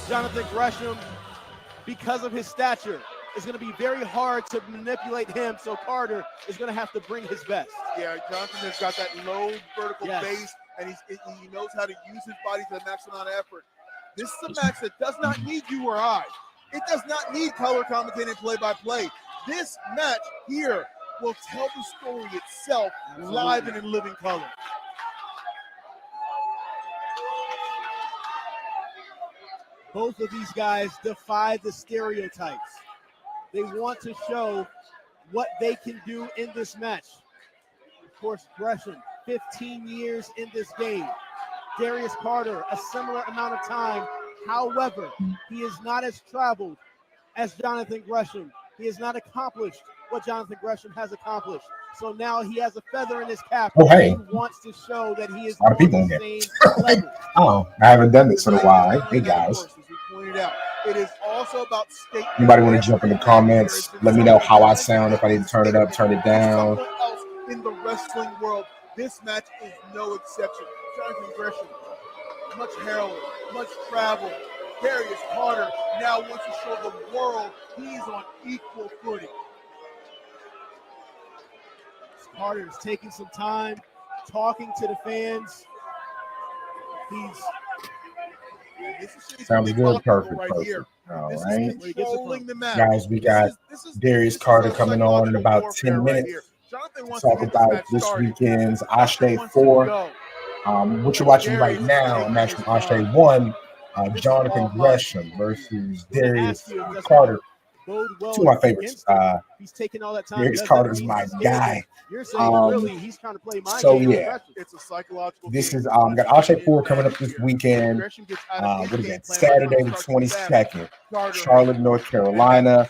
Jonathan Gresham, because of his stature, is going to be very hard to manipulate him, so Carter is going to have to bring his best. Yeah, Jonathan has got that low vertical base, and he knows how to use his body to the maximum amount of effort. This is a match that does not need you or I. It does not need color commentating play-by-play. This match here will tell the story itself live and in living color. Both of these guys defy the stereotypes. They want to show what they can do in this match. Of course, Gresham, 15 years in this game. Darius Carter, a similar amount of time. However, he is not as traveled as Jonathan Gresham. He has not accomplished what Jonathan Gresham has accomplished. So now he has a feather in his cap. Oh, hey. He wants to show that he is a lot of people on in the here. same level. Oh, I haven't done this in a while. Hey, guys. It is also about state. Anybody want to jump in the comments? Let me know how I sound. If I need to turn it up, turn it down. Someone else in the wrestling world, this match is no exception. Jonathan Gresham, much heroin, much travel. Darius Carter now wants to show the world he's on equal footing. Carter is taking some time, talking to the fans. Sounds good. Perfect. All right. Guys, we got Darius Carter coming on in about 10 minutes. Talk about this weekend's Ashe 4. What you're watching right now, I'm actually Ashe 1. Jonathan Gresham versus Darius Carter. Two of my favorites. He's taking all that time. Darius Carter's my guy. You're saying really he's trying to play my so game. Yeah, it's a psychological. This is got Ashe 4 coming up this weekend. What is that? Saturday the 22nd, Charlotte, North Carolina.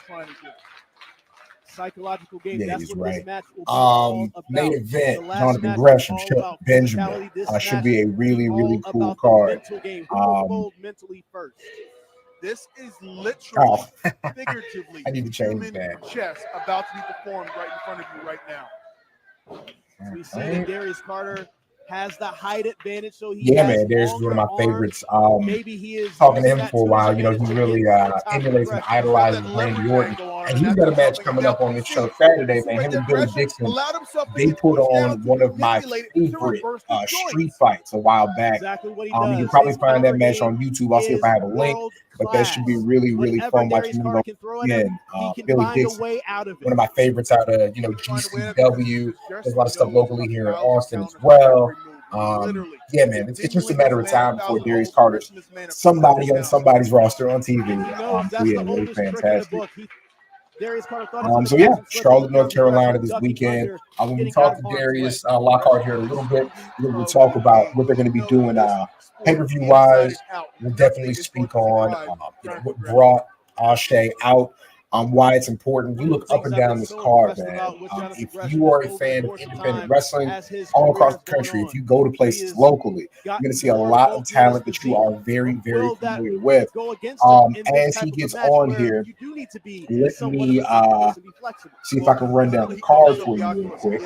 Psychological game. Yeah, that's he's what right. this match will be all about. Main event, Jonathan Gresham, Benjamin. Should be a really, really cool card. Mentally first. This is literally, figuratively, I need to change that. Chess about to be performed right in front of you right now. We see that Darius Carter has the height advantage, so man, Darius is one of my favorites. Maybe he is talking to him for a while. He really emulates and idolizes Randy Orton, and he's got a match coming up on this show Saturday. Man, him and Billy Dixon, they put on one of my favorite street fights a while back. You can probably find that match on YouTube. I'll see if I have a link, but that should be really, really fun watching them go again. Billy Dixon, one of my favorites out of GCW. There's a lot of stuff locally here in Austin as well. Man, it's just a matter of time before Darius Carter's somebody on somebody's roster on TV. Really fantastic. Charlotte, North Carolina this weekend. When we talk to Darius Lockhart here in a little bit, we'll talk about what they're going to be doing pay-per-view wise. We'll definitely speak on what brought Ashe out. Why it's important. You look up and down this card, man. If you are a fan of independent wrestling all across the country, if you go to places locally, you're going to see a lot of talent that you are very, very familiar with. As he gets on here, let me see if I can run down the card for you real quick.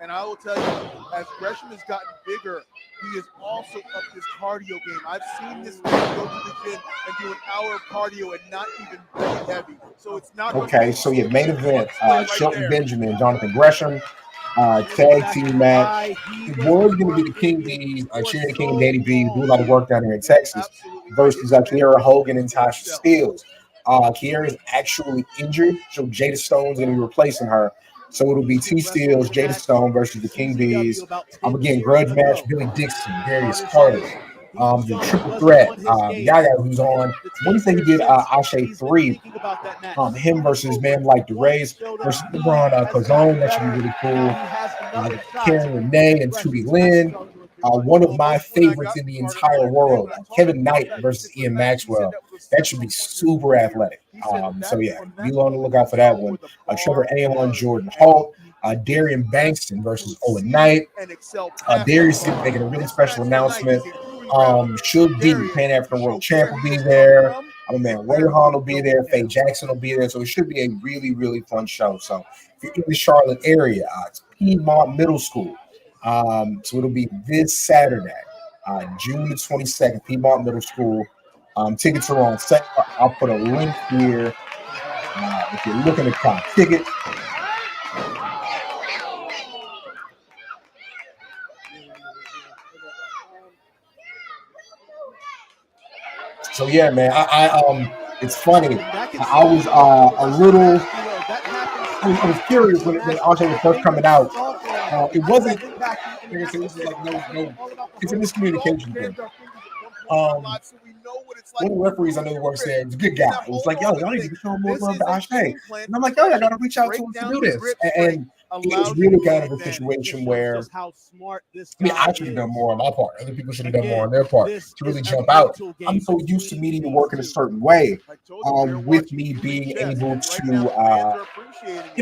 And I will tell you, as Gresham has gotten bigger, he is also up his cardio game. I've seen this man go to the gym and do an hour of cardio and not even very heavy. So it's not okay. So main event: Shelton Benjamin, Jonathan Gresham, tag team match. It was going to be the King B's, Cheering the King and Danny B, who do a lot of work down here in Texas, versus Kiera Hogan and Tasha Steelz. Kiera is actually injured, so Jada Stone's going to be replacing her. So it'll be T Steelz, Jada Stone versus the King Bees. Again, grudge match, Billy Dixon, Darius Carter. The triple threat, Yaya, who's on. What do you think he did Ashe 3? Him versus man like Darius versus LeBron Cazone. That should be really cool. Karen Renee and Tootie Lynn. One of my favorites in the entire world, Kevin Knight versus Ian Maxwell. That should be super athletic. Be on the lookout for that one. Trevor Aon, Jordan Holt, Darian Bankston versus Owen Knight. Darius is making a really special announcement. Should D, Pan African World Champ, will be there. Wayhorn will be there. Faye Jackson will be there. So it should be a really, really fun show. So if you're in the Charlotte area, it's Piedmont Middle School. So it'll be this Saturday, June the 22nd, Piedmont Middle School. Tickets are on sale. I'll put a link here if you're looking to buy tickets. So yeah, man, it's funny. I was a little. I was curious when Ashe was first coming out. It wasn't. Like I said, it was like no. It's a miscommunication thing. One of the referees I knew worked said, "He's a good guy." It was like, "Yo, y'all need to show more love to Ashe." And I'm like, "Yo, I gotta reach out to him to do this." And it was really kind of a situation where, I should have done more on my part. Other people should have done more on their part to really jump out. I'm so used to media working a certain way. With me being able to,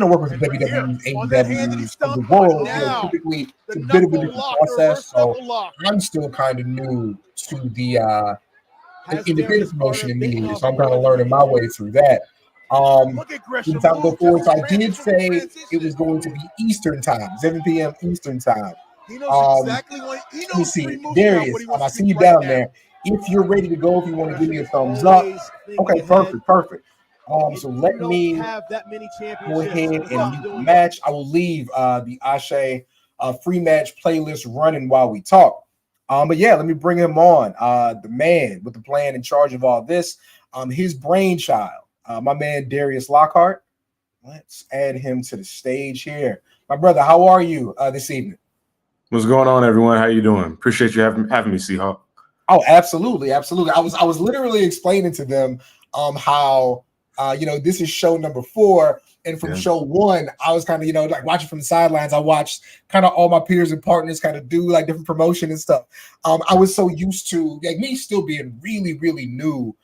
work with the WWE's, AEW's of the world, typically it's a bit of a different process. So I'm still kind of new to the independent promotion and media, so I'm kind of learning my way through that. In time to go forward, so I did say it was going to be Eastern time, 7 p.m. Eastern time. Let me see, Darius, I see you down there. If you're ready to go, if you want to give me a thumbs up, okay, perfect. So let me go ahead and mute the match. I will leave the Ashe free match playlist running while we talk. But yeah, let me bring him on. The man with the plan, in charge of all this. His brainchild, my man Darius Lockhart. Let's add him to the stage here. My brother, how are you this evening? What's going on, everyone? How you doing? Appreciate you having me, Seahawk. Oh, absolutely. I was literally explaining to them how this is show number 4. And from show 1, I was kind of, like watching from the sidelines. I watched kind of all my peers and partners kind of do like different promotion and stuff. I was so used to like me still being really, really new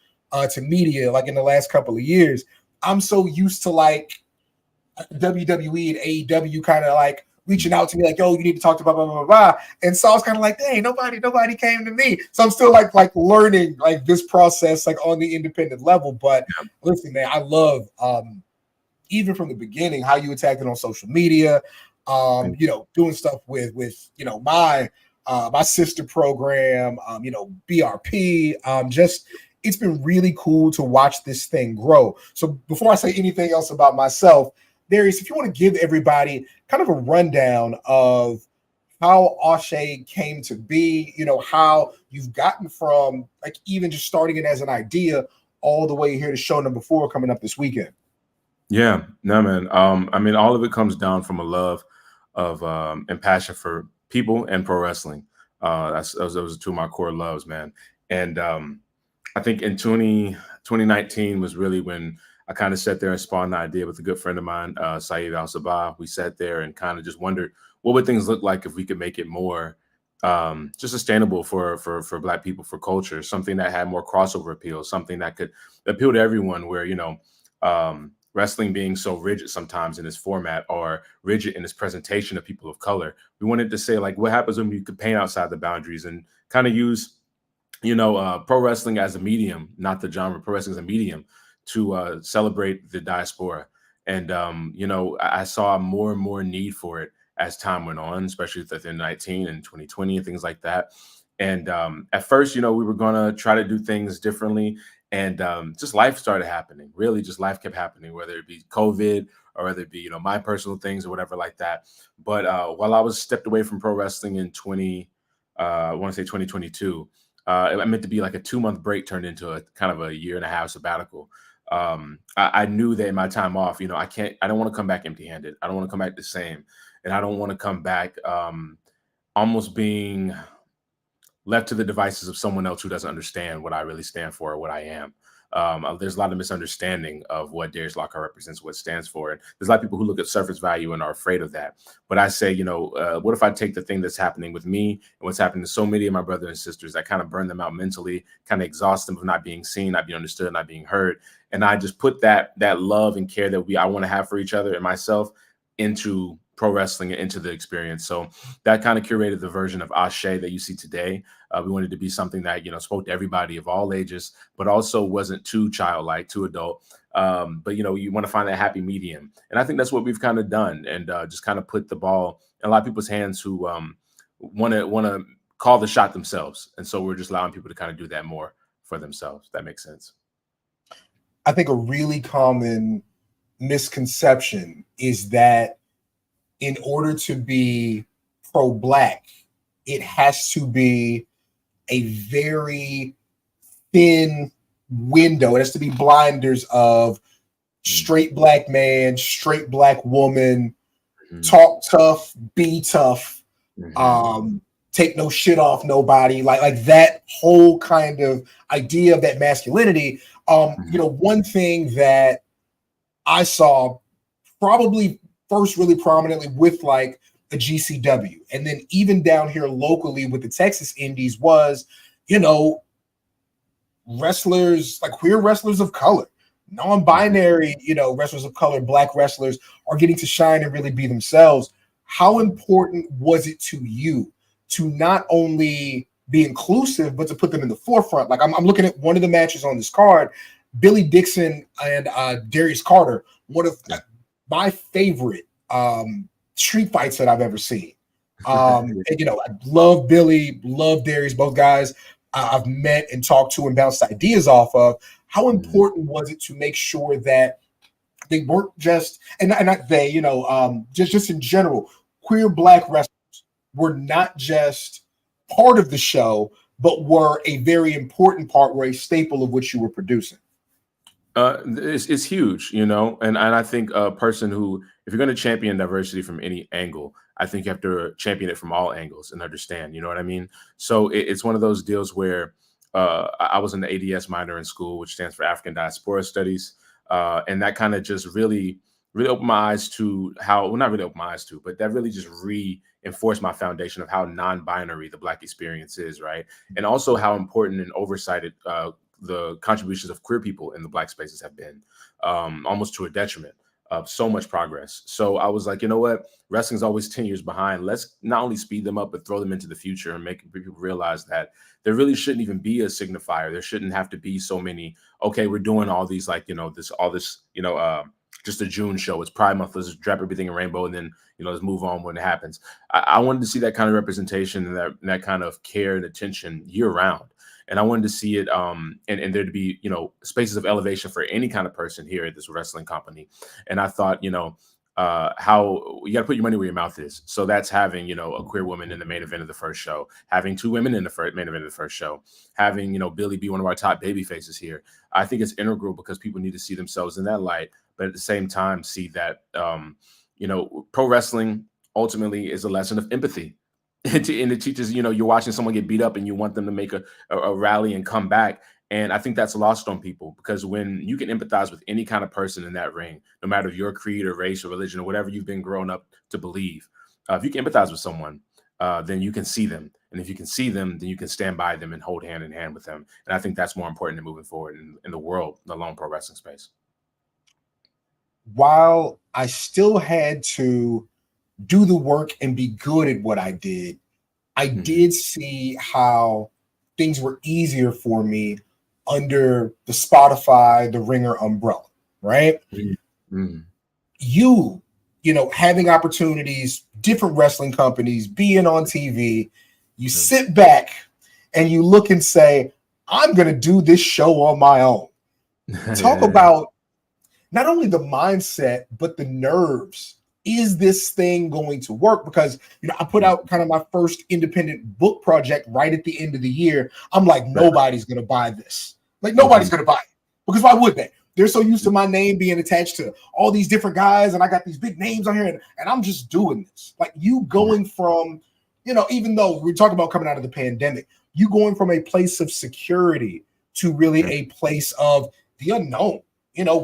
to media, like in the last couple of years. I'm so used to like WWE and AEW kind of like reaching out to me like, yo, you need to talk to blah, blah, blah, blah. And so I was kind of like, dang, nobody came to me. So I'm still like learning like this process, like on the independent level. But listen, man, I love even from the beginning, how you attacked it on social media, doing stuff with my sister program, BRP, it's been really cool to watch this thing grow. So before I say anything else about myself, Darius, if you want to give everybody kind of a rundown of how Ashe came to be, how you've gotten from like even just starting it as an idea all the way here to show number 4 coming up this weekend. Yeah, no, man. I mean, all of it comes down from a love of and passion for people and pro wrestling. Those are 2 of my core loves, man. And I think in 2019 was really when I kind of sat there and spawned the idea with a good friend of mine, Saeed Al-Sabah. We sat there and kind of just wondered what would things look like if we could make it more just sustainable for Black people, for culture, something that had more crossover appeal, something that could appeal to everyone, where, wrestling being so rigid sometimes in its format or rigid in its presentation of people of color. We wanted to say, like, what happens when we could paint outside the boundaries and kind of use, pro wrestling as a medium, not the genre, pro wrestling as a medium to celebrate the diaspora. And, I saw more and more need for it as time went on, especially within 19 and 2020 and things like that. And at first, we were going to try to do things differently. And just life started happening. Really, just life kept happening, whether it be COVID or whether it be, my personal things or whatever like that. But while I was stepped away from pro wrestling in 2022, it meant to be like a 2-month break turned into a kind of a 1.5-year sabbatical. I knew that in my time off, I don't want to come back empty-handed. I don't want to come back the same. And I don't want to come back almost being left to the devices of someone else who doesn't understand what I really stand for or what I am. There's a lot of misunderstanding of what Darius Lockhart represents, what it stands for. And there's a lot of people who look at surface value and are afraid of that. But I say, what if I take the thing that's happening with me and what's happening to so many of my brothers and sisters that kind of burn them out mentally, kind of exhaust them of not being seen, not being understood, not being heard. And I just put that love and care that I want to have for each other and myself into pro wrestling and into the experience. So that kind of curated the version of Ashe that you see today. We wanted to be something that, spoke to everybody of all ages, but also wasn't too childlike, too adult. But, you want to find that happy medium. And I think that's what we've kind of done, and just kind of put the ball in a lot of people's hands who want to call the shot themselves. And so we're just allowing people to kind of do that more for themselves. That makes sense. I think a really common misconception is that in order to be pro-Black, it has to be a very thin window. It has to be blinders of straight Black man, straight Black woman, talk tough, be tough, take no shit off nobody, like that whole kind of idea of that masculinity. One thing that I saw probably first really prominently with like a GCW, and then even down here locally with the Texas Indies was, wrestlers, like queer wrestlers of color, non-binary, wrestlers of color, Black wrestlers are getting to shine and really be themselves. How important was it to you to not only be inclusive, but to put them in the forefront? Like I'm looking at one of the matches on this card, Billy Dixon and Darius Carter, one of my favorite street fights that I've ever seen. And, I love Billy, love Darius, both guys I've met and talked to and bounced ideas off of. How important was it to make sure that they weren't just, and not they, just in general, queer Black wrestlers were not just part of the show, but were a very important part, were a staple of what you were producing? It's huge, and I think a person who, if you're going to champion diversity from any angle, I think you have to champion it from all angles and understand, you know what I mean? So it's one of those deals where I was in the ADS minor in school, which stands for African Diaspora Studies. And that kind of just really opened my eyes to how, well, not really opened my eyes to, but that really just reinforced my foundation of how non-binary the Black experience is, right? And also how important and oversighted the contributions of queer people in the Black spaces have been, almost to a detriment of so much progress. So I was like, you know what? Wrestling's always 10 years behind. Let's not only speed them up, but throw them into the future and make people realize that there really shouldn't even be a signifier. There shouldn't have to be so many, okay, we're doing all these, like, just a June show. It's Pride Month. Let's just drop everything in rainbow and then, let's move on when it happens. I wanted to see that kind of representation and that kind of care and attention year round. And I wanted to see it and there to be, spaces of elevation for any kind of person here at this wrestling company. And I thought, how you got to put your money where your mouth is. So that's having, a queer woman in the main event of the first show, having 2 women in the main event of the first show, having, Billy be one of our top baby faces here. I think it's integral because people need to see themselves in that light, but at the same time, see that, pro wrestling ultimately is a lesson of empathy. And it teaches, you're watching someone get beat up and you want them to make a rally and come back. And I think that's lost on people, because when you can empathize with any kind of person in that ring, no matter your creed or race or religion or whatever you've been grown up to believe, if you can empathize with someone, then you can see them. And if you can see them, then you can stand by them and hold hand in hand with them. And I think that's more important than moving forward in the world, the lone pro wrestling space. While I still had to do the work and be good at what I did, I did see how things were easier for me under the Spotify, the Ringer umbrella, right? You, having opportunities, different wrestling companies, being on TV, you sit back and you look and say, I'm going to do this show on my own. Talk about not only the mindset, but the nerves. Is this thing going to work? Because, I put out kind of my first independent book project right at the end of the year. I'm like, nobody's going to buy this. Like, nobody's going to buy it. Because why would they? They're so used to my name being attached to all these different guys, and I got these big names on here, and I'm just doing this. Like, you going from, even though we're talking about coming out of the pandemic, you going from a place of security to really a place of the unknown.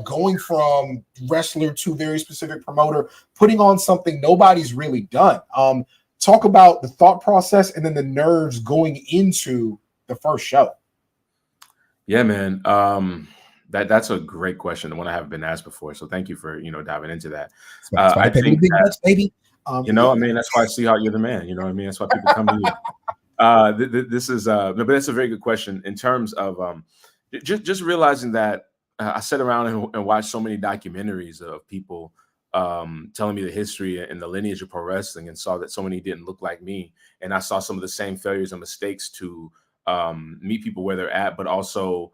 Going from wrestler to very specific promoter, putting on something nobody's really done. Talk about the thought process and then the nerves going into the first show. Yeah, man. That's a great question, the one I haven't been asked before. So thank you for, diving into that. I think that, baby. That's why I see how you're the man. You know what I mean? That's why people come to you. This is, but that's a very good question in terms of just realizing that I sat around and watched so many documentaries of people telling me the history and the lineage of pro wrestling, and saw that so many didn't look like me. And I saw some of the same failures and mistakes to meet people where they're at, but also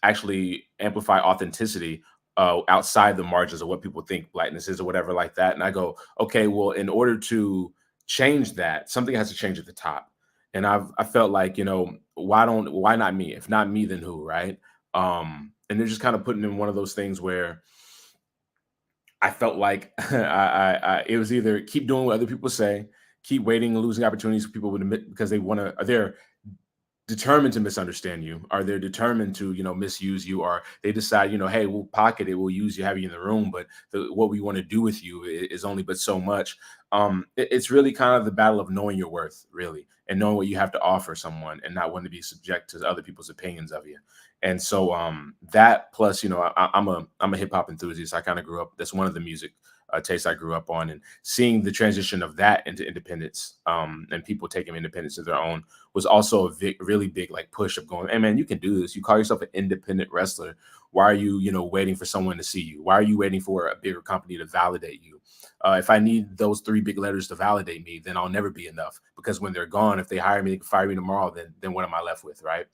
actually amplify authenticity outside the margins of what people think blackness is or whatever like that. And I go, okay, well, in order to change that, something has to change at the top. And I felt like, why not me? If not me, then who, right? And they're just kind of putting in one of those things where I felt like it was either keep doing what other people say, keep waiting and losing opportunities for people because they're determined to misunderstand you, or they're determined to misuse you, or they decide hey, we'll pocket it, we'll use you, have you in the room, but what we want to do with you is only but so much. It's really kind of the battle of knowing your worth, really, and knowing what you have to offer someone, and not wanting to be subject to other people's opinions of you. And so that plus I'm a hip-hop enthusiast. I kind of grew up, that's one of the music tastes I grew up on, and seeing the transition of that into independence and people taking independence of their own was also a really big like push of going, hey man, you can do this. You call yourself an independent wrestler. Why are you waiting for someone to see you? Why are you waiting for a bigger company to validate you? If I need those 3 big letters to validate me, then I'll never be enough, because when they're gone, if they hire me, they can fire me tomorrow, then what am I left with, right?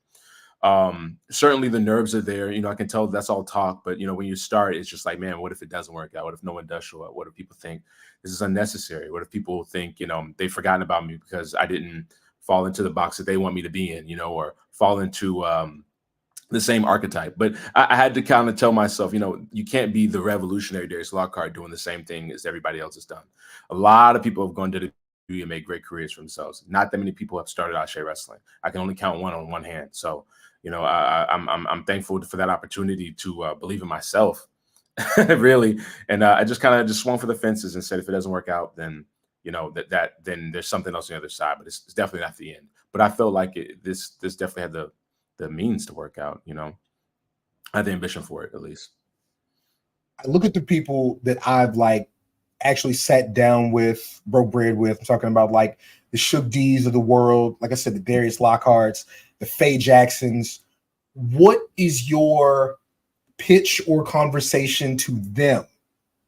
Certainly the nerves are there. I can tell that's all talk, but when you start, it's just like, man, what if it doesn't work out? What if no one does show up? What if people think this is unnecessary? What if people think, they've forgotten about me because I didn't fall into the box that they want me to be in, or fall into the same archetype? But I had to kind of tell myself, you can't be the revolutionary Darius Lockhart doing the same thing as everybody else has done. A lot of people have gone to the and made great careers for themselves. Not that many people have started Ashe Wrestling. I can only count one on one hand. So, I'm thankful for that opportunity to believe in myself, really. And I just kind of swung for the fences and said, if it doesn't work out, then then there's something else on the other side. But it's definitely not the end. But I felt like this definitely had the means to work out. I had the ambition for it, at least. I look at the people that I've actually sat down with, broke bread with. I'm talking about like the Shook D's of the world. Like I said, the Darius Lockharts, the Faye Jacksons. What is your pitch or conversation to them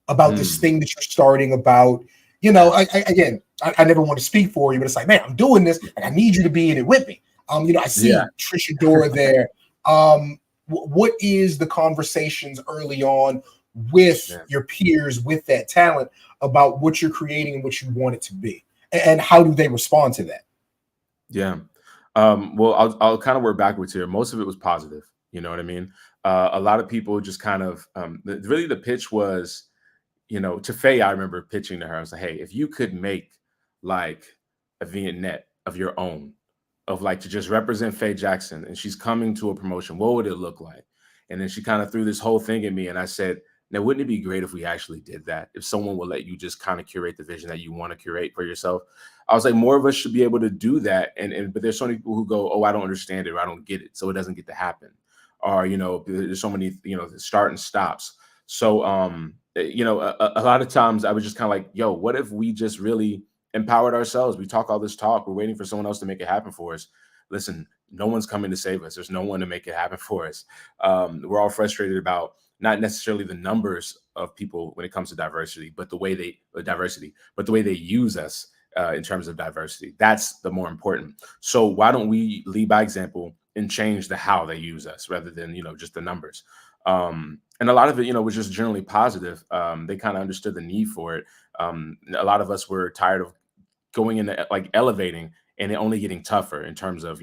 about this thing that you're starting, about, I never want to speak for you, but it's like, man, I'm doing this and I need you to be in it with me. I see Trisha Dora there. What is the conversations early on with your peers, with that talent, about what you're creating and what you want it to be? And how do they respond to that? Yeah. Well, I'll kind of work backwards here. Most of it was positive. You know what I mean? A lot of people just kind of, really the pitch was, to Faye, I remember pitching to her. I was like, hey, if you could make like a vignette of your own, of like to just represent Faye Jackson, and she's coming to a promotion, what would it look like? And then she kind of threw this whole thing at me, and I said, now, wouldn't it be great if we actually did that? If someone would let you just kind of curate the vision that you want to curate for yourself? I was like, more of us should be able to do that. But there's so many people who go, oh, I don't understand it, or I don't get it, so it doesn't get to happen. Or, there's so many, start and stops. So, a lot of times I was just kind of like, yo, what if we just really empowered ourselves? We talk all this talk. We're waiting for someone else to make it happen for us. Listen, no one's coming to save us. There's no one to make it happen for us. We're all frustrated about not necessarily the numbers of people when it comes to diversity, but the way they use us in terms of diversity. That's the more important. So why don't we lead by example and change the how they use us rather than, just the numbers? And a lot of it, was just generally positive. They kind of understood the need for it. A lot of us were tired of going into like elevating and it only getting tougher in terms of,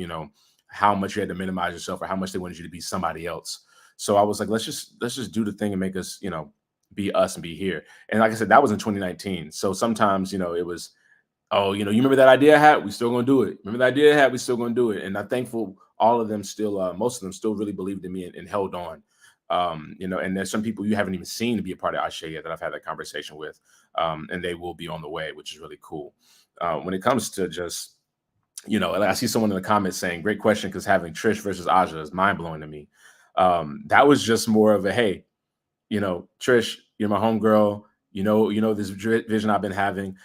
how much you had to minimize yourself or how much they wanted you to be somebody else. So I was like, let's just do the thing and make us, be us and be here. And like I said, that was in 2019. So sometimes, it was, oh, you remember that idea I had? We still gonna do it. Remember that idea I had? We still gonna do it. And I'm thankful all of them still, most of them still really believed in me and held on. And there's some people you haven't even seen to be a part of Ashe yet that I've had that conversation with, and they will be on the way, which is really cool. When it comes to just, I see someone in the comments saying, great question, because having Trish versus Aja is mind blowing to me. That was just more of a, hey, Trish, you're my homegirl. This vision I've been having.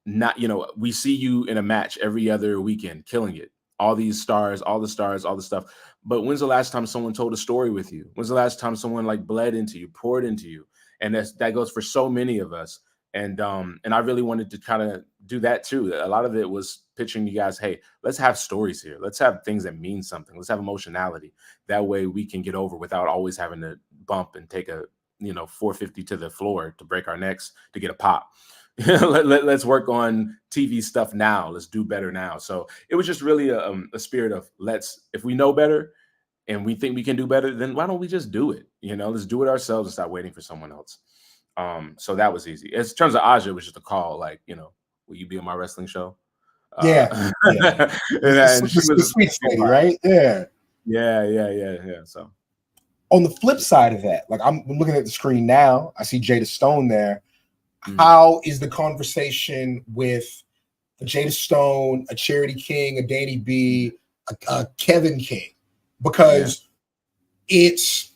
Not, we see you in a match every other weekend, killing it. All these stars, all the stuff. But when's the last time someone told a story with you? When's the last time someone like bled into you, poured into you? And that goes for so many of us. And I really wanted to kind of do that too. A lot of it was pitching you guys, hey, let's have stories here. Let's have things that mean something. Let's have emotionality. That way we can get over without always having to bump and take a 450 to the floor to break our necks to get a pop. Let's work on TV stuff now. Let's do better now. So it was just really a spirit of if we know better and we think we can do better, then why don't we just do it? Let's do it ourselves and stop waiting for someone else. So that was easy. In terms of Aja, it was just a call, like, will you be on my wrestling show? Yeah. And she was the sweet lady, right? Yeah. So on the flip side of that, like I'm looking at the screen now, I see Jada Stone there. Mm-hmm. How is the conversation with a Jada Stone, a Charity King, a Danny B, a Kevin King? Because it's,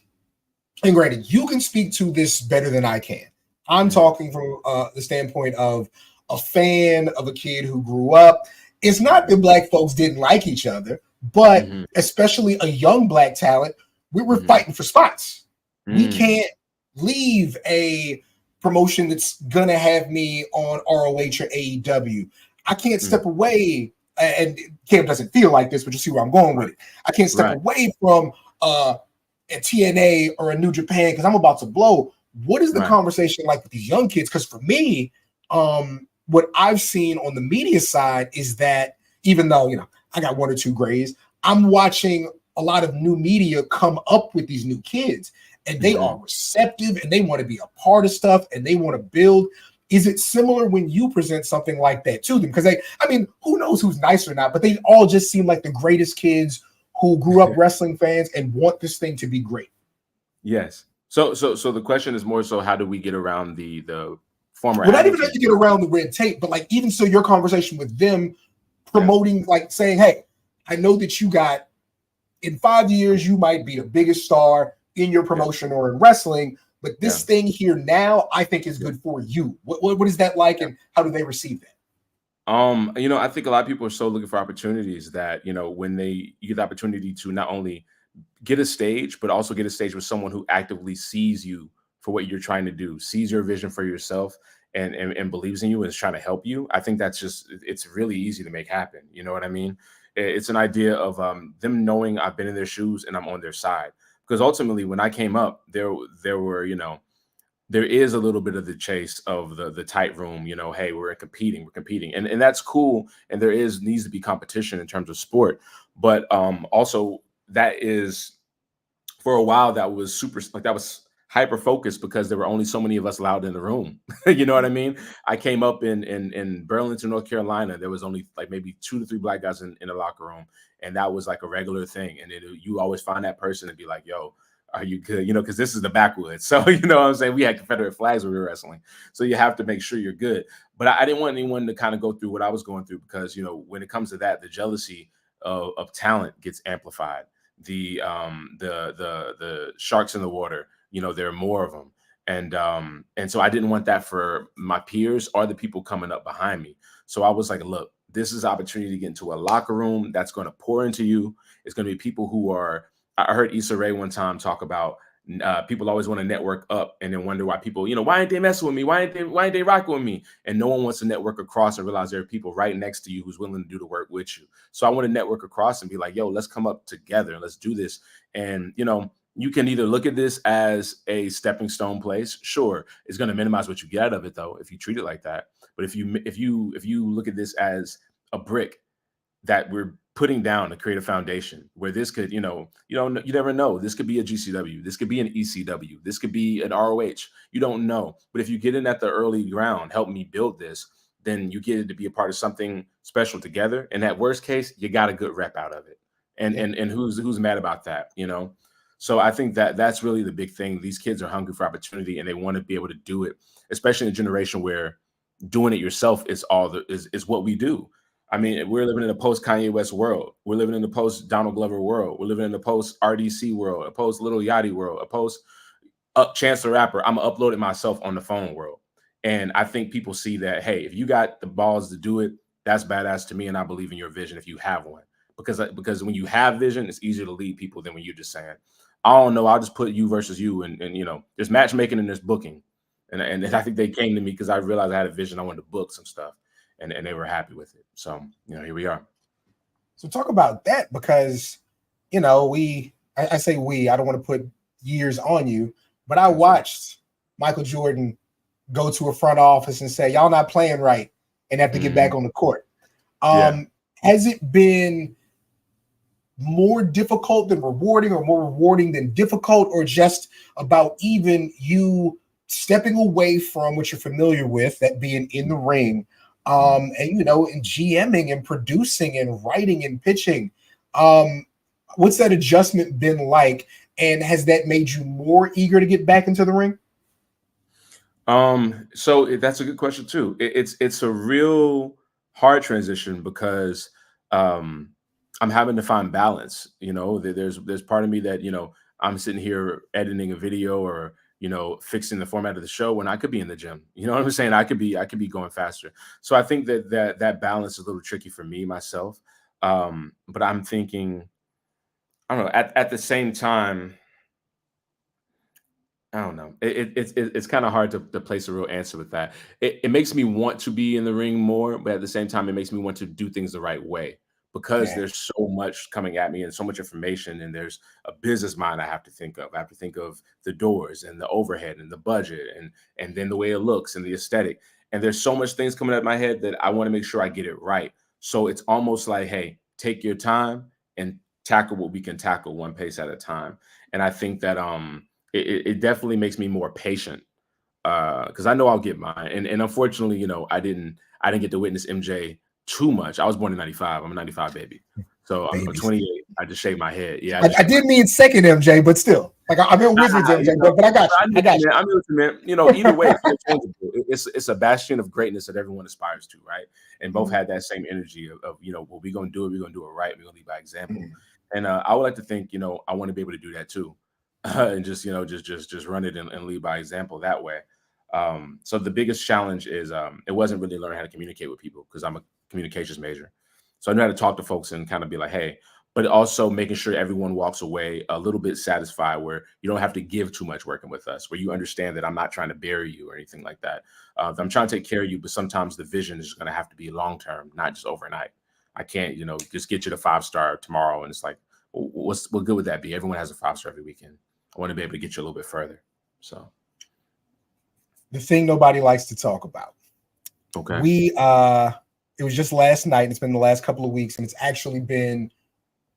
and granted, you can speak to this better than I can. I'm talking from the standpoint of a fan of a kid who grew up. It's not that black folks didn't like each other, but especially a young black talent, we were fighting for spots. We can't leave a promotion that's going to have me on ROH or AEW. I can't step away, and Cam doesn't feel like this, but you see where I'm going with it. I can't step away from a TNA or a New Japan because I'm about to blow. What is the conversation like with these young kids? Because for me, what I've seen on the media side is that even though, I got one or two grays, I'm watching a lot of new media come up with these new kids, and they are receptive and they want to be a part of stuff and they want to build. Is it similar when you present something like that to them? Because who knows who's nice or not, but they all just seem like the greatest kids who grew up wrestling fans and want this thing to be great. Yes. So the question is more so, how do we get around the former? Well, not even have to get around the red tape, but like even so, your conversation with them, promoting, like saying, "Hey, I know that you got in 5 years, you might be the biggest star in your promotion or in wrestling, but this thing here now, I think is good for you." What is that like, and how do they receive that? I think a lot of people are so looking for opportunities that, when you get the opportunity to not only get a stage, but also get a stage with someone who actively sees you for what you're trying to do, sees your vision for yourself and believes in you and is trying to help you. I think it's really easy to make happen. You know what I mean? It's an idea of them knowing I've been in their shoes and I'm on their side. Because ultimately, when I came up, there were, there is a little bit of the chase of the tight room, hey, we're competing. And that's cool. And there needs to be competition in terms of sport. But also that is, for a while, that was that was hyper focused because there were only so many of us allowed in the room. You know what I mean? I came up in Burlington, North Carolina. There was only like maybe 2 to 3 black guys in the locker room. And that was like a regular thing. And you always find that person and be like, yo, are you good? Because this is the backwoods. So, you know what I'm saying? We had Confederate flags when we were wrestling. So you have to make sure you're good. But I didn't want anyone to kind of go through what I was going through because, when it comes to that, the jealousy of talent gets amplified. The sharks in the water, there are more of them. And so I didn't want that for my peers or the people coming up behind me. So I was like, look, this is an opportunity to get into a locker room that's going to pour into you. It's going to be people who are, I heard Issa Rae one time talk about people always want to network up and then wonder why people, why ain't they messing with me? Why ain't they rocking with me? And no one wants to network across and realize there are people right next to you who's willing to do the work with you. So I want to network across and be like, yo, let's come up together and let's do this. And, you can either look at this as a stepping stone place. Sure, it's going to minimize what you get out of it, though, if you treat it like that. But if you look at this as a brick that we're putting down to create a foundation where this could, you never know. This could be a GCW. This could be an ECW. This could be an ROH. You don't know. But if you get in at the early ground, help me build this, then you get it to be a part of something special together. And at worst case, you got a good rep out of it. And who's mad about that, So I think that's really the big thing. These kids are hungry for opportunity and they want to be able to do it, especially in a generation where doing it yourself is is what we do. I mean, we're living in a post Kanye West world. We're living in a post Donald Glover world. We're living in a post RDC world, a post Lil Yachty world, a post Chance the Rapper. I'm gonna upload it myself on the phone world. And I think people see that, hey, if you got the balls to do it, that's badass to me. And I believe in your vision if you have one. Because when you have vision, it's easier to lead people than when you're just saying, I don't know, I'll just put you versus you. And there's matchmaking and there's booking. And I think they came to me because I realized I had a vision. I wanted to book some stuff, and they were happy with it. So, here we are. So talk about that, because, I say we, I don't want to put years on you, but I watched Michael Jordan go to a front office and say, y'all not playing right, and have to get back on the court. Has it been more difficult than rewarding, or more rewarding than difficult, or just about even you stepping away from what you're familiar with, that being in the ring, and and GMing and producing and writing and pitching? What's that adjustment been like, and has that made you more eager to get back into the ring? So that's a good question too. It's a real hard transition because I'm having to find balance. There's part of me that I'm sitting here editing a video or fixing the format of the show when I could be in the gym. You know what I'm saying? I could be going faster. So I think that balance is a little tricky for me myself. But I'm thinking, I don't know. At the same time, I don't know. It's kind of hard to place a real answer with that. It makes me want to be in the ring more, but at the same time, it makes me want to do things the right way, because there's so much coming at me and so much information, and there's a business mind I have to think of. I have to think of the doors and the overhead and the budget and then the way it looks and the aesthetic. And there's so much things coming at my head that I want to make sure I get it right. So it's almost like, hey, take your time and tackle what we can tackle one pace at a time. And I think that it definitely makes me more patient, because I know I'll get mine. And unfortunately, I didn't get to witness MJ too much. I was born in 95. I'm a 95 baby. So I'm 28. I just shaved my head. Yeah. I did mean second MJ, but still. Like, I'm in Wizards MJ, but I got you. I got you. I mean, either way, it's a bastion of greatness that everyone aspires to, right? And both had that same energy of well, we're gonna do it, we're gonna do it right, we're gonna lead by example. And I would like to think, I want to be able to do that too. And just run it and lead by example that way. So the biggest challenge is it wasn't really learning how to communicate with people, because I'm a communications major. So I knew how to talk to folks and kind of be like, hey, but also making sure everyone walks away a little bit satisfied, where you don't have to give too much working with us, where you understand that I'm not trying to bury you or anything like that. I'm trying to take care of you, but sometimes the vision is going to have to be long-term, not just overnight. I can't, just get you to 5-star tomorrow. And it's like, what good would that be? Everyone has a 5-star every weekend. I want to be able to get you a little bit further. So the thing nobody likes to talk about. Okay. It was just last night, and it's been the last couple of weeks, and it's actually been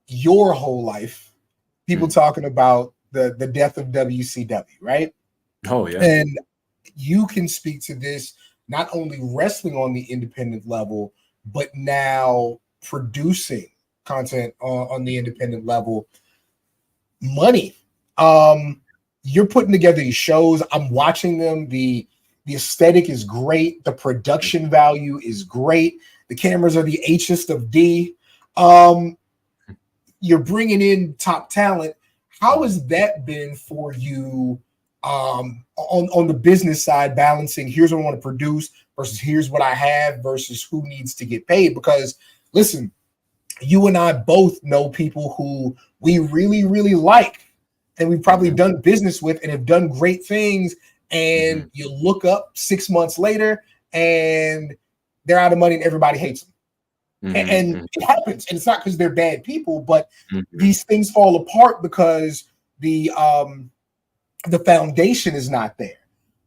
your whole life. People talking about the death of WCW, right? Oh, yeah. And you can speak to this, not only wrestling on the independent level, but now producing content on the independent level. Money. You're putting together these shows. I'm watching them. The aesthetic is great. The production value is great. The cameras are the Hest of D. You're bringing in top talent. How has that been for you on the business side, balancing here's what I want to produce versus here's what I have versus who needs to get paid? Because listen, you and I both know people who we really, really like, and we've probably done business with and have done great things. And you look up 6 months later and they're out of money and everybody hates them. And it happens. And it's not because they're bad people, but these things fall apart because the foundation is not there.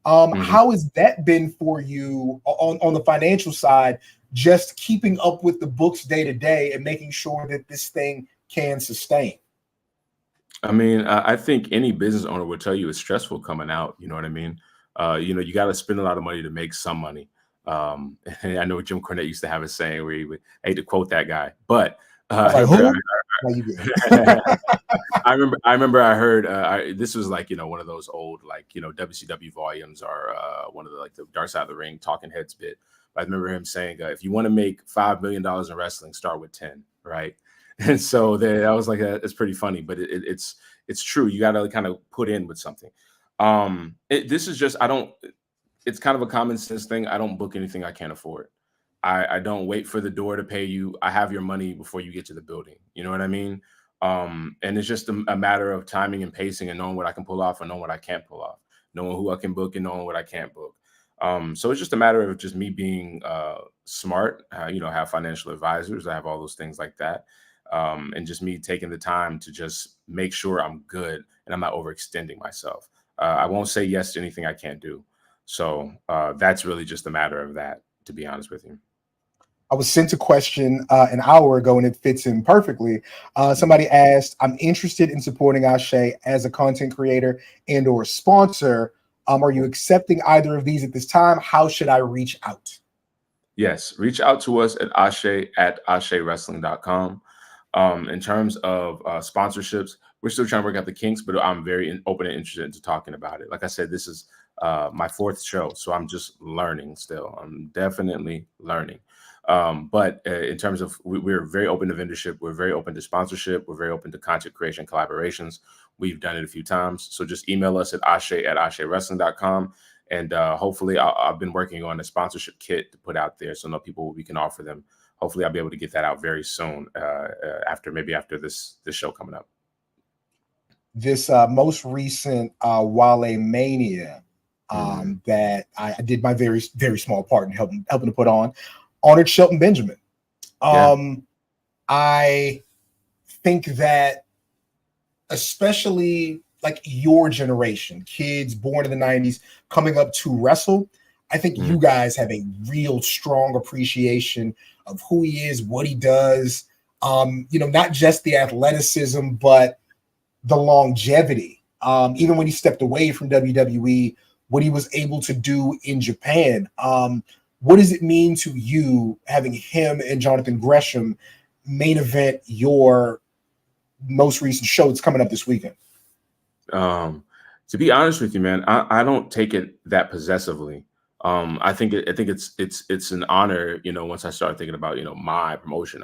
How has that been for you on the financial side, just keeping up with the books day to day and making sure that this thing can sustain? I mean, I think any business owner would tell you it's stressful coming out. You know what I mean? You got to spend a lot of money to make some money. And I know Jim Cornette used to have a saying where he would, I hate to quote that guy, but I remember I heard this was like, one of those old, like, WCW volumes or one of the, like, the Dark Side of the Ring talking heads bit. But I remember him saying, if you want to make $5 million in wrestling, start with 10, right? And so I was like, it's pretty funny, but it's true. You got to kind of put in with something. This is just, it's kind of a common sense thing. I don't book anything I can't afford. I don't wait for the door to pay you. I have your money before you get to the building. You know what I mean? And it's just a matter of timing and pacing and knowing what I can pull off and knowing what I can't pull off. knowing who I can book and knowing what I can't book. So it's just a matter of just me being smart, have financial advisors. I have all those things like that. And just me taking the time to just make sure I'm good and I'm not overextending myself. I won't say yes to anything I can't do. So that's really just a matter of that, to be honest with you. I was sent a question an hour ago, and it fits in perfectly. Somebody asked, I'm interested in supporting Ashe as a content creator and or sponsor. Are you accepting either of these at this time? How should I reach out? Yes, reach out to us at ashe@ashewrestling.com. In terms of sponsorships, we're still trying to work out the kinks, but I'm very open and interested into talking about it. Like I said, this is my 4th show, so I'm just learning still. I'm definitely learning. But in terms of, we're very open to vendorship. We're very open to sponsorship. We're very open to content creation collaborations. We've done it a few times. So just email us at ashe@ashewrestling.com. And hopefully I've been working on a sponsorship kit to put out there, so know people, we can offer them. Hopefully I'll be able to get that out very soon after this show coming up. This most recent Wale Mania that I did my very, very small part in helping to put on, honored Shelton Benjamin. I think that especially like your generation, kids born in the 90s coming up to wrestle, I think you guys have a real strong appreciation of who he is, what he does, not just the athleticism, but the longevity. Even when he stepped away from WWE, what he was able to do in Japan. What does it mean to you having him and Jonathan Gresham main event your most recent show that's coming up this weekend? To be honest with you, man, I don't take it that possessively. I think it's an honor, once I start thinking about, my promotion,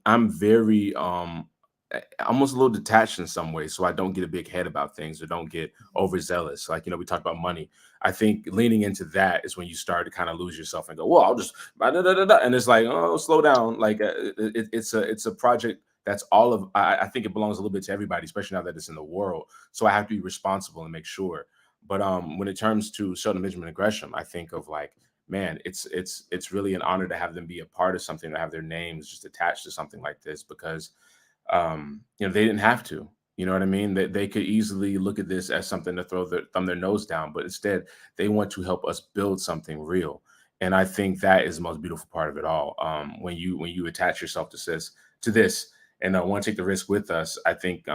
I'm very almost a little detached in some ways, so I don't get a big head about things or don't get overzealous. Like, we talked about money. I think leaning into that is when you start to kind of lose yourself and go, well, I'll just and it's like, oh, slow down. Like it's a project that's all of, I think it belongs a little bit to everybody, especially now that it's in the world. So I have to be responsible and make sure. But when it comes to Shelton Benjamin and Gresham, I think of like, man, it's really an honor to have them be a part of something, to have their names just attached to something like this, because they didn't have to. You know what I mean? They could easily look at this as something to thumb their nose down, but instead they want to help us build something real. And I think that is the most beautiful part of it all. When you attach yourself to this and want to take the risk with us, I think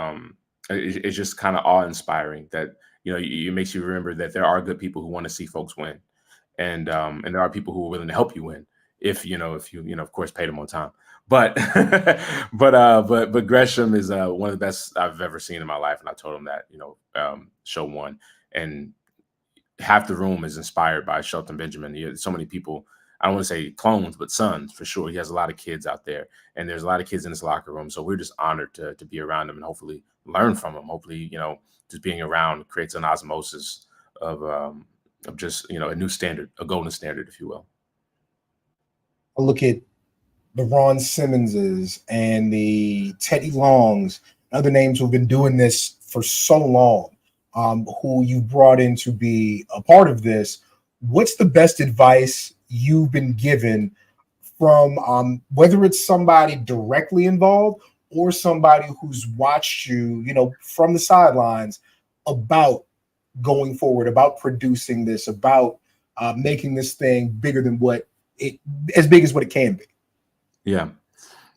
it's just kind of awe-inspiring that it makes you remember that there are good people who want to see folks win, and there are people who are willing to help you win if you of course pay them on time. But but Gresham is one of the best I've ever seen in my life, and I told him that show 1, and half the room is inspired by Shelton Benjamin. So many people, I don't want to say clones, but sons for sure. He has a lot of kids out there, and there's a lot of kids in his locker room. So we're just honored to be around him and hopefully learn from him. Hopefully, just being around creates an osmosis of just, a new standard, a golden standard, if you will. I look at the Ron Simmonses and the Teddy Longs, other names who've been doing this for so long, who you brought in to be a part of this. What's the best advice you've been given from whether it's somebody directly involved or somebody who's watched you, from the sidelines, about going forward, about producing this, about making this thing bigger than as big as what it can be? Yeah.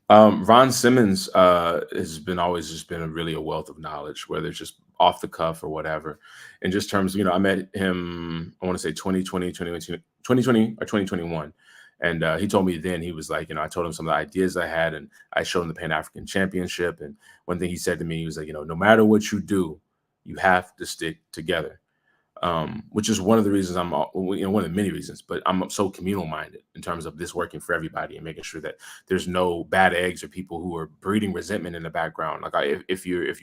Ron Simmons has always just been really a wealth of knowledge, whether it's just off the cuff or whatever. In just terms, I met him, I want to say 2020 or 2021. And he told me then, he was like, I told him some of the ideas I had, and I showed him the Pan-African Championship. And one thing he said to me, he was like, no matter what you do, you have to stick together. Which is one of the reasons one of the many reasons, but I'm so communal minded in terms of this working for everybody and making sure that there's no bad eggs or people who are breeding resentment in the background. Like if you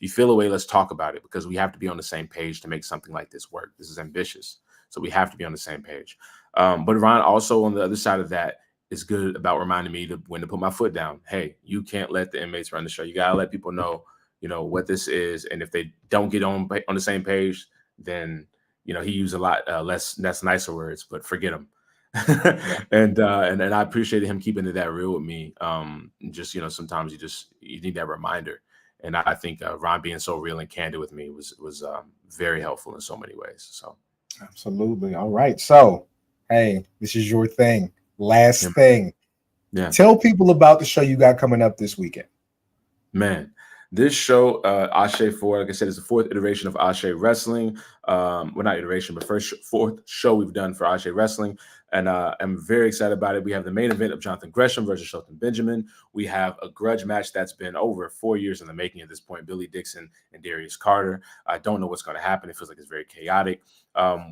feel a way, let's talk about it, because we have to be on the same page to make something like this work. This is ambitious, so we have to be on the same page. But Ron also, on the other side of that, is good about reminding me when to put my foot down. Hey, you can't let the inmates run the show. You gotta let people know what this is, and if they don't get on the same page, then he used a lot less nicer words, but forget him. And I appreciated him keeping it that real with me. Just sometimes you need that reminder, and I think Ron being so real and candid with me was very helpful in so many ways. So absolutely. All right, so hey, this is your thing. Last thing. Yeah. Tell people about the show you got coming up this weekend. Man, this show, Ashe 4, like I said, is the fourth iteration of Ashe Wrestling. Well, not iteration, but fourth show we've done for Ashe Wrestling. And I'm very excited about it. We have the main event of Jonathan Gresham versus Shelton Benjamin. We have a grudge match that's been over 4 years in the making at this point, Billy Dixon and Darius Carter. I don't know what's going to happen. It feels like it's very chaotic.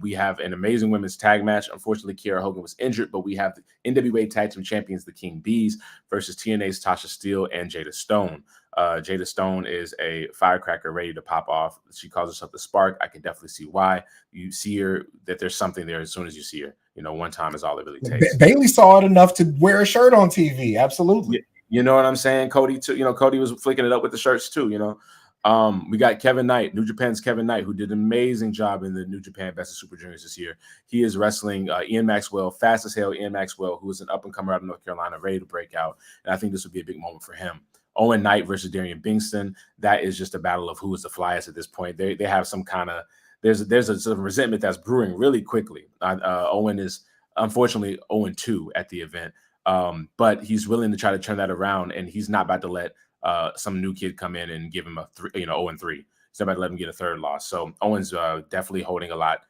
We have an amazing women's tag match. Unfortunately, Kiera Hogan was injured, but we have the NWA Tag Team Champions, the King Bees, versus TNA's Tasha Steele and Jada Stone. Jada Stone is a firecracker ready to pop off. She calls herself the Spark. I can definitely see why. You see her, that there's something there as soon as you see her. One time is all it really takes. Bailey saw it enough to wear a shirt on TV. Absolutely. You know what I'm saying? Cody too. Cody was flicking it up with the shirts too. We got Kevin Knight, New Japan's Kevin Knight, who did an amazing job in the New Japan Best of Super Juniors this year. He is wrestling Ian Maxwell, fast as hell. Ian Maxwell, who is an up-and-comer out of North Carolina, ready to break out. And I think this would be a big moment for him. Owen Knight versus Darian Bingston. That is just a battle of who is the flyest at this point. They have some kind of there's a sort of resentment that's brewing really quickly. Owen is unfortunately 0-2 at the event, but he's willing to try to turn that around, and he's not about to let some new kid come in and give him a 0-3. He's not about to let him get a third loss. So Owen's definitely holding a lot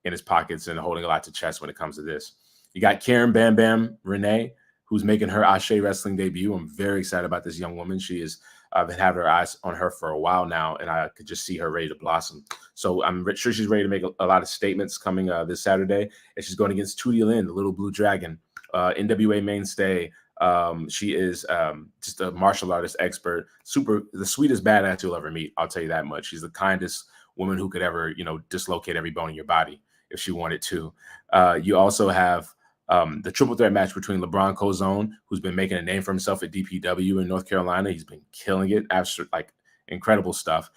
in his pockets and holding a lot to chest when it comes to this. You got Karen Bam Bam Renee, who's making her Ashe Wrestling debut. I'm very excited about this young woman. She is been having her eyes on her for a while now, and I could just see her ready to blossom. So I'm sure she's ready to make a lot of statements coming this Saturday. And she's going against Tootie Lynn, the Little Blue Dragon, NWA mainstay. She is just a martial artist expert, the sweetest badass you'll ever meet. I'll tell you that much. She's the kindest woman who could ever, dislocate every bone in your body if she wanted to. You also have the triple threat match between LeBron Cozone, who's been making a name for himself at DPW in North Carolina. He's been killing it. Incredible stuff.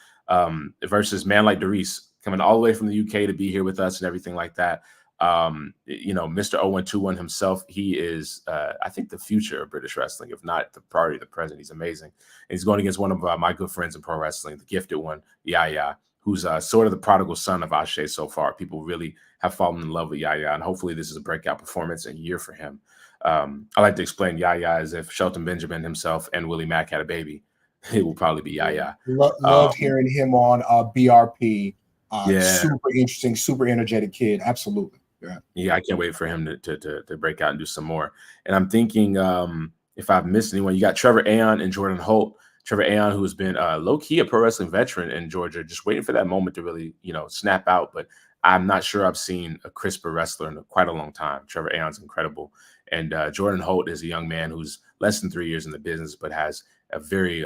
Versus Man Like Darius, coming all the way from the UK to be here with us and everything like that. Mr. 0-1-2-1 himself, he is, I think, the future of British wrestling, if not the priority of the present. He's amazing. And he's going against one of my good friends in pro wrestling, the gifted one, Yaya, who's sort of the prodigal son of Ashe so far. People really have fallen in love with Yaya, and hopefully this is a breakout performance and year for him. I like to explain Yaya as if Shelton Benjamin himself and Willie Mack had a baby. It will probably be Yaya. Love hearing him on BRP. Super interesting, super energetic kid. Absolutely. Yeah, I can't wait for him to break out and do some more. And I'm thinking, if I've missed anyone, you got Trevor Aon and Jordan Holt. Trevor Aon, who has been low-key a pro wrestling veteran in Georgia, just waiting for that moment to really, snap out. But I'm not sure I've seen a crisper wrestler in quite a long time. Trevor Aon's incredible. And Jordan Holt is a young man who's less than 3 years in the business, but has a very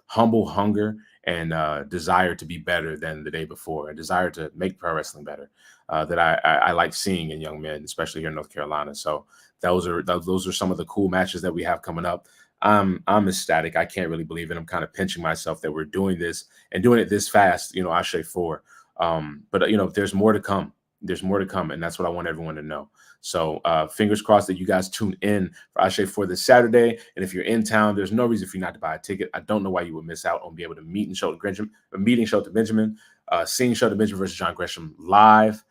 humble hunger and desire to be better than the day before, and desire to make pro wrestling better that I like seeing in young men, especially here in North Carolina. So those are some of the cool matches that we have coming up. I'm ecstatic. I can't really believe it. I'm kind of pinching myself that we're doing this and doing it this fast, Ashe 4. But there's more to come. There's more to come, and that's what I want everyone to know. So fingers crossed that you guys tune in for Ashe 4 this Saturday. And if you're in town, there's no reason for you not to buy a ticket. I don't know why you would miss out on being able to meeting Shelton Benjamin, seeing Shelton Benjamin versus John Gresham live.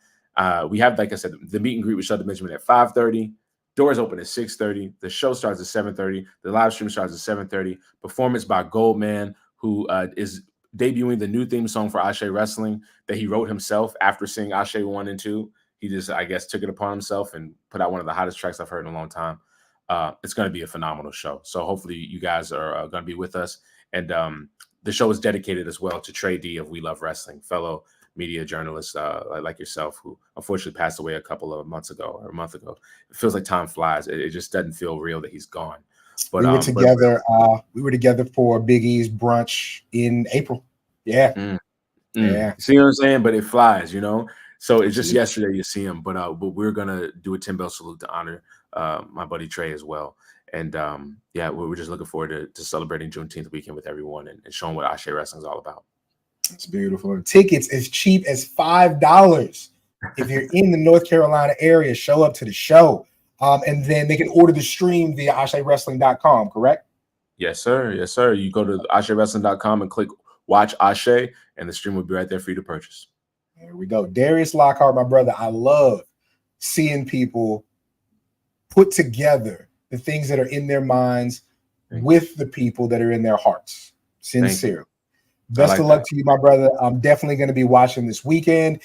We have, like I said, the meet and greet with Shelton Benjamin at 5:30. Doors open at 6:30. The show starts at 7:30. The live stream starts at 7:30. Performance by Goldman, who is debuting the new theme song for Ashe Wrestling that he wrote himself after seeing Ashe 1 and 2. He just, I guess, took it upon himself and put out one of the hottest tracks I've heard in a long time. It's going to be a phenomenal show. So hopefully you guys are going to be with us. And the show is dedicated as well to Trey D of We Love Wrestling, fellow media journalist like yourself, who unfortunately passed away a month ago. It feels like time flies. It just doesn't feel real that he's gone. But we were together for Big E's brunch in April. Yeah. Yeah. See what I'm saying? But it flies, So it's just yesterday you see him. But we're gonna do a 10-bell salute to honor my buddy Trey as well. And yeah, we're just looking forward to celebrating Juneteenth weekend with everyone and showing what Ashe Wrestling is all about. It's beautiful. Tickets as cheap as $5. If you're in the North Carolina area, show up to the show. And then they can order the stream via AsheWrestling.com, correct? Yes, sir. Yes, sir. You go to AsheWrestling.com and click Watch Ashe, and the stream will be right there for you to purchase. There we go. Darius Lockhart, my brother. I love seeing people put together the things that are in their minds with the people that are in their hearts. Sincerely. Best of luck to you, my brother. I'm definitely going to be watching this weekend.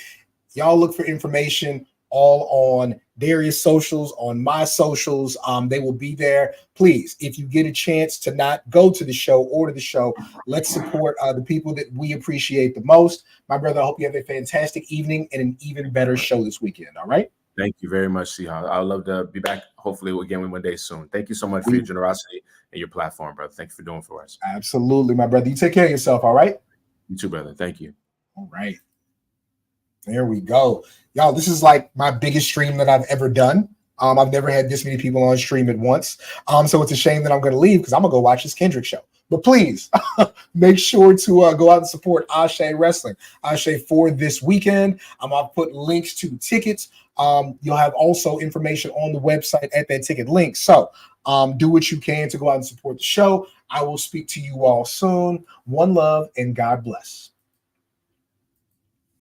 Y'all look for information all on Darius' socials, on my socials. They will be there. Please, if you get a chance to not go to the show or to the show, let's support the people that we appreciate the most. My brother, I hope you have a fantastic evening and an even better show this weekend. All right? Thank you very much, Seahawk. I'd love to be back, hopefully, again one day soon. Thank you so much for your generosity and your platform, brother. Thank you for doing for us. Absolutely, my brother. You take care of yourself, all right? You too, brother. Thank you. All right. There we go. Y'all, this is like my biggest stream that I've ever done. I've never had this many people on stream at once. So it's a shame that I'm going to leave because I'm going to go watch this Kendrick show. But please make sure to go out and support Ashe Wrestling. Ashe for this weekend. I'll put links to tickets. You'll have also information on the website at that ticket link. So do what you can to go out and support the show. I will speak to you all soon. One love and God bless.